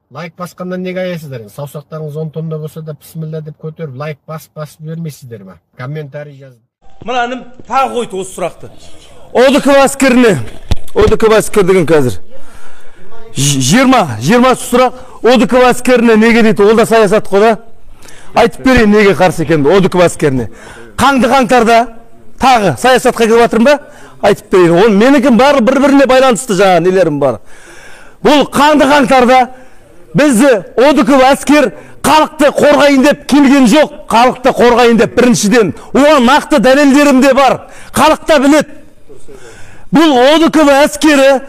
Лайк басқандан неге аясыздар? Саусақтарыңыз 10 тонна болса да бисмилла деп көтеріп, лайк басып бермейсіздер ме? Комментарий жазып. Мынаным тағы қойды осы сұрақты. ОДК әскер деген қазір 20 сұрақ. ОДК әскеріне неге дейді? Ол да саясат қой да. Айтып берейін неге қарсы екенімді ОДК әскеріне. Қаңды қаңтарда тағы саясатқа келіп жатырмын ба? Айтып берейін. Ол менікім барлығы бір-біріне байланысты жаңа нелерім бар. Бұл қаңды қаңтарда бізді ОДК әскер халықты қорғайын деп келген жоқ. Халықты қорғайын деп біріншіден. Оған нақты дәлелдерім де бар. Халық та біледі. Бұл ОДК әскері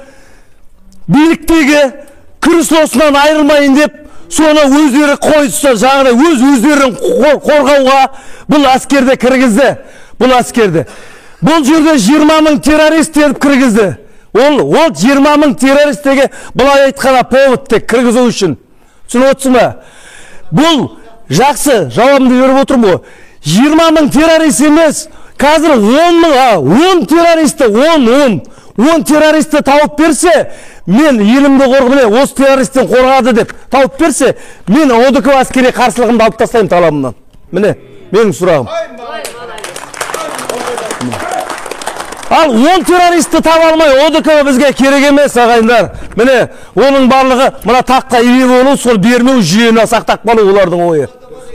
биліктегі күрес осынан айырылмайын деп соны өздері қойса жаңағыдай өздерін қорғауға бұл әскерді кіргізді. Бұл әскерді. Бұл жерде 20 мың террорист етіп кіргізді. Ол 20 мың террористеге бұлай айтқана повод тек кіргізу үшін. Түсініп отырсың ба? Бұл жақсы жауабымды беріп отырмын ғой. 20 мың террорист емес, қазір 10 террористі, 10 террористі тауып берсе, мен елімді қорғымын, осы террористтен қорғады деп тауып берсе, мен ОДК әскери қарсылығымды алып тастаймын талабымнан. Міне, менің сұрағым. Ал 10 террористті таба алмай, ОДК бізге керек емес ағайындар. Міне, оның барлығы мына таққа ие болу, сол бермеу жүйені сақтап қалу олардың ойы.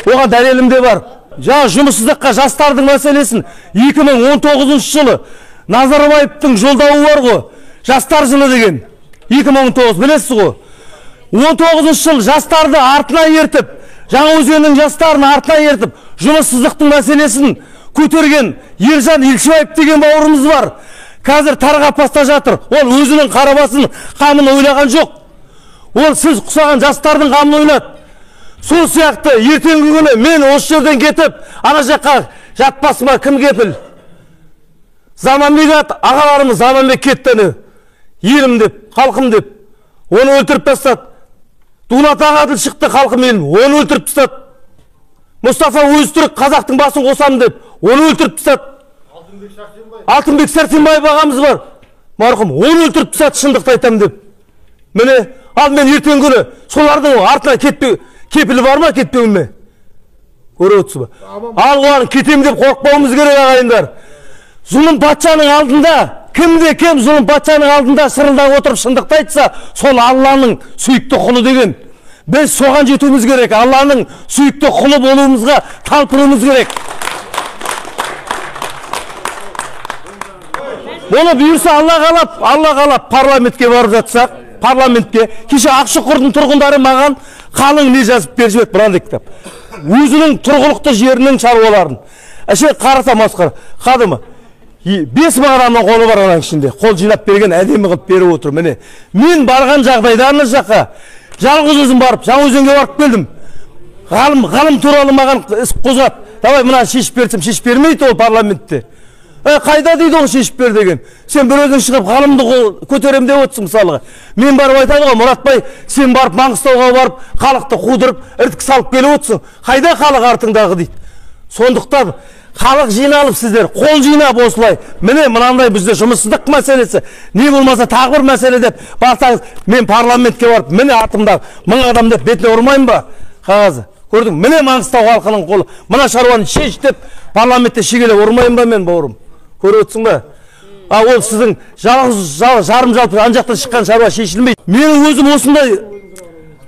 Оған дәлелім де бар. Жаңа жұмыссыздыққа жастардың мәселесін 2019 жылы Назарбаевтың жолдауы бар ғой. Жастар жылы деген. 2019 білесіз ғой. 19 жыл жастарды артына ертіп, Жаңаөзеннің жастарын артына ертіп, жұмыссыздықтың мәселесін көтерген Ержан Илшібаев деген бауырымыз бар. Қазір тарға паста жатыр. Ол өзінің қарабасын қамын ойлаған жоқ. Ол сіз құсаған жастардың қамын ойлады. Сол сияқты ертеңгі күні мен осы жерден кетіп, ана жаққа жатпасыма кім кепіл? Заманбек ағаларымыз Заманбек кетті. Елім деп, халқым деп. Оны өлтіріп тастады. Дулат Ағадыл шықты халқым елім. Оны өлтіріп тастады. Мұстафа Өзтүрік қазақтың басын қосам деп. Оны өлтіріп тастады. Алтынбек Сәрсенбаев ағамыз бар. Марқұм, оны өлтіріп тастады шындықты айтам деп. Міне, ал мен ертең күні солардың артына кепілі бар ма, кетпеуім ме? Көріп отырсыз ба? Ал оған кетем деп қорықпауымыз керек ағайындар. Зұлым патшаның алдында, кімде кім зұлым патшаның алдында шырылдап отырып шындықты айтса, сол Алланың сүйікті құлы деген. Біз соған жетуіміз керек. Алланың сүйікті құлы болуымызға талпынуымыз керек. Оны бұйырса Алла қалап парламентке барып жатсақ, парламентке кеше Ақшұқырдың тұрғындары маған қалың не жазып беріп жіберді мынандай кітап. Өзінің тұрғылықты жерінің шаруаларын. Қарасам масқара. Қадымы 5 мың адамның қолы бар ананың ішінде. Қол жинап берген, әдемі қылып беріп отыр. Міне, мен барған жағдайда ана жаққа жалғыз өзім барып, Жаңаөзенге барып келдім. Ғалым туралы маған іс қозғады. Давай мына шешіп берсем, шешіп бермейді ол парламентте. Қайда дейді ол шешіп бер деген. Сен бір өзің шығып ғалымды көтерем деп отырсың мысалға. Мен барып айтады ғой, Мұратбай, сен барып Маңғыстауға барып, халықты қудырып, ірткі салып келіп отырсың. Қайда халық артыңдағы дейді. Сондықтан халық жиналып сіздер қол жинап осылай. Міне мынандай бізде жұмыссыздық мәселесі, не болмаса тағы бір мәселе деп барсаңыз, мен парламентке барып, міне артымдағы 1000 адам деп бетіне ұрмайын ба? Қағазы. Көрдің, міне Маңғыстау халқының қолы. Мына шаруаны шеш деп парламентте шегелеп ұрмайын ба мен бауырым? Көріп отырсың ба? Ол сіздің жарым жалпы ан жақтан шыққан шаруа шешілмейді. Мен өзім осындай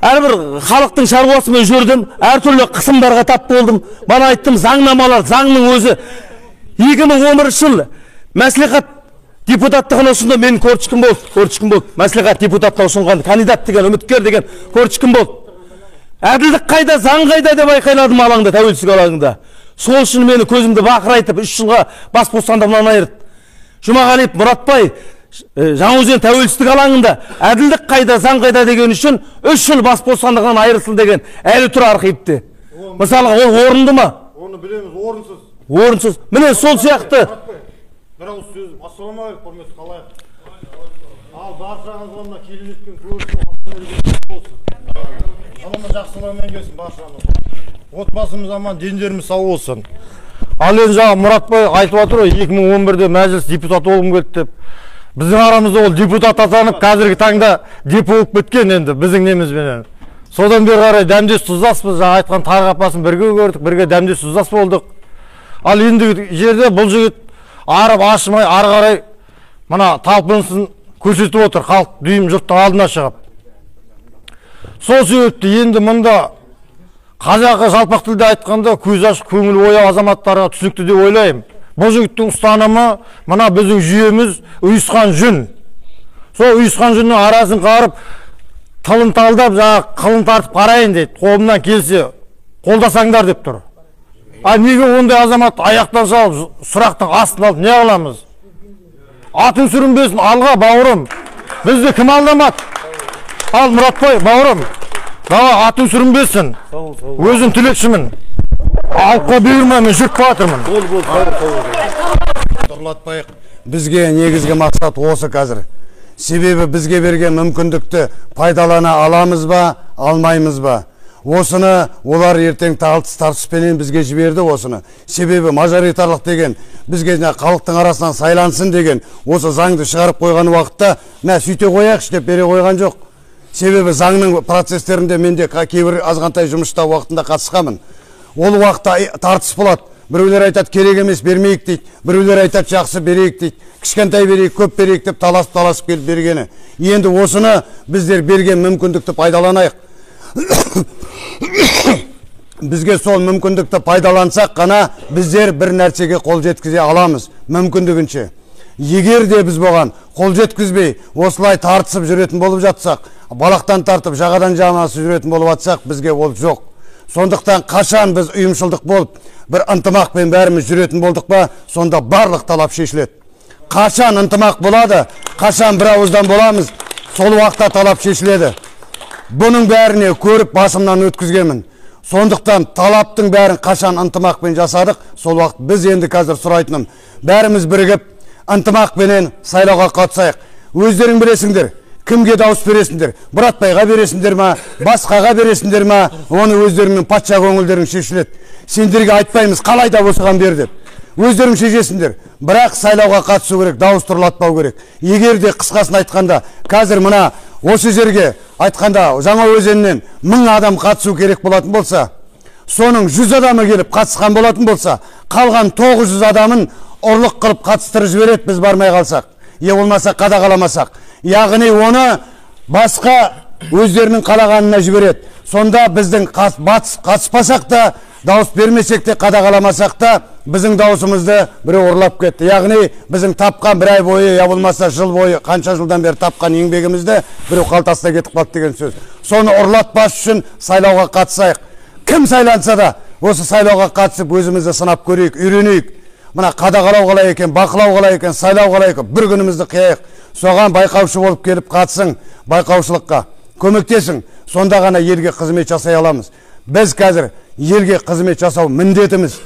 әрбір халықтың шаруасымен жүрдім, әртүрлі қысымдарға тап болдым. Бана айттым, заңнамалар, заңның өзі 2011 жыл мәслихат депутаттығына ұсынды, мен көрчкім болды. Мәслихат депутатына ұсынған кандидат деген, үміткер деген көрчкім болды. Әділдік қайда, заң қайда деп айқайладым алаңда, тәуелсіздік алаңында. Сол үшін мені көзімді бақырайтып 3 жылға бас бостандығынан айырды. Жұмағалиев Мұратбай Жаңаөзен тәуелсіздік алаңында әділдік қайда, заң қайда деген үшін 3 жыл бас бостандығынан айырылсын деген әлі тұр архивте. Мысалы, ол орынды ма? Оны білеміз, орынсыз. Орынсыз. Міне сол сияқты. Бір ауыз сөз, ассаламағалейкум, құрметті қалайық. Ал баршаңызға мына келіп жеткен көрісі болсын. Алама жақсылығымен келсін баршамыз. Отбасымыз аман, дендеріміз сау болсын. Ал енді жаңа Мұратбай айтып отыр ғой, 2011-де мәжіліс депутаты болғым келді деп. Біздің арамызда ол депутат атанып, қазіргі таңда деп болып кеткен енді біздің немізбенен. Содан бері қарай дәмдес тұздаспыз. Жаңа айтқан Тарық апасын бірге көрдік, бірге дәмдес тұздас болдық. Ал енді жерде бұл жігіт арып ашымай ары қарай мына талпынысын көрсетіп отыр, халық дүйім жұрттың алдына шығып. Сол себепті енді мұнда қазақы жалпақ тілде айтқанда көз ашық көңіл ояу азаматтарға түсінікті деп ойлаймын. Бұл жігіттің ұстанымы мына біздің жүйеміз ұйысқан жүн. Сол ұйысқан жүннің арасын қарып, тылын талдап, қылын тартып қарайын дейді. Қолымнан келсе қолдасаңдар деп тұр. А неге ондай азамат аяқтан салып, сұрақтың астын алып не қыламыз? Атың сүрінбесін, алға бауырым. Бізді кім алдамады? Ал Мұратбай бауырым. Дава атың сүрінбесін. Өзім түлекшімін. Алқа бұйырма, мен жүріп батырмын. Торлатпайық. Бізге негізгі мақсат осы қазір. Себебі бізге берген мүмкіндікті пайдалана аламыз ба, алмаймыз ба? Осыны олар ертең тартыспенен бізге жіберді осыны. Себебі мажоритарлық деген бізге халықтың арасынан сайлансын деген осы заңды шығарып қойған уақытта мә сөйте қояқшы деп бере қойған жоқ. Себебі заңның процестерінде менде кейбір азғантай жұмыста уақытында қатысқамын. Ол уақытта тартыс болады. Біреулер айтады керек емес бермейік дейді, біреулер айтады жақсы берейік дейді, кішкентай берейік, көп берейік деп таласып келіп бергені. Енді осыны біздер берген мүмкіндікті пайдаланайық. Бізге сол мүмкіндікті пайдалансақ қана біздер бір нәрсеге қол жеткізе аламыз мүмкіндігінше. Егер де біз болған қол жеткізбей осылай тартысып жүретін болып жатсақ, балақтан тартып жағадан жамасы жүретін болып жатсақ, бізге ол жоқ. Сондықтан қашан біз ұйымшылдық болып, бір ынтымақпен бәріміз жүретін болдық па, сонда барлық талап шешіледі. Қашан ынтымақ болады, қашан бір ауыздан боламыз, сол уақытта талап шешіледі. Бұның бәріне көріп басымнан өткізгенмін. Сондықтан талаптың бәрін қашан ынтымақпен жасадық, сол уақыт біз енді қазір сұрайтыным. Бәріміз бірігіп, ынтымақпенен сайлауға қатысайық. Өздерің білесіңдер, кімге дауыс бересіңдер? Мұратбайға бересіңдер ма, басқаға бересіңдер ма? Оны өздеріңнің патша көңілдерің шешіледі. Сендерге айтпаймыз, қалай да осыған бер деп. Өздерің шешесіңдер. Бірақ сайлауға қатысу керек, дауыс тұрлатпау керек. Егер де қысқасын айтқанда, қазір мына осы жерге айтқанда жаңа өзеннен 1000 адам қатысу керек болатын болса, соның 100 адамы келіп қатысқан болатын болса, қалған 900 адамын ұрлық қылып қатыстырып жібереді біз бармай қалсақ. Болмаса қадағаламасақ. Яғни оны басқа өздерінің қалағанына жібереді. Сонда біздің қатыспасақ та, дауыс бермесек те, қадағаламасақ та, біздің дауысымызды біреу ұрлап кетті. Яғни біздің тапқан бір ай бойы, я болмаса жыл бойы, қанша жылдан бері тапқан еңбегімізді біреу қалтасына кетіп қалды деген сөз. Соны ұрлатпас үшін сайлауға қатысайық. Кім сайланса да, осы сайлауға қатысып өзімізді сынап көрейік, үйренейік. Мына қадағалау қалай екен, бақылау қалай екен, сайлау қалай екен, бір күнімізді қияйық. Соған байқаушы болып келіп қатысың, байқаушылыққа көмектесің. Сонда ғана елге қызмет жасай аламыз. Біз қазір елге қызмет жасау міндетіміз.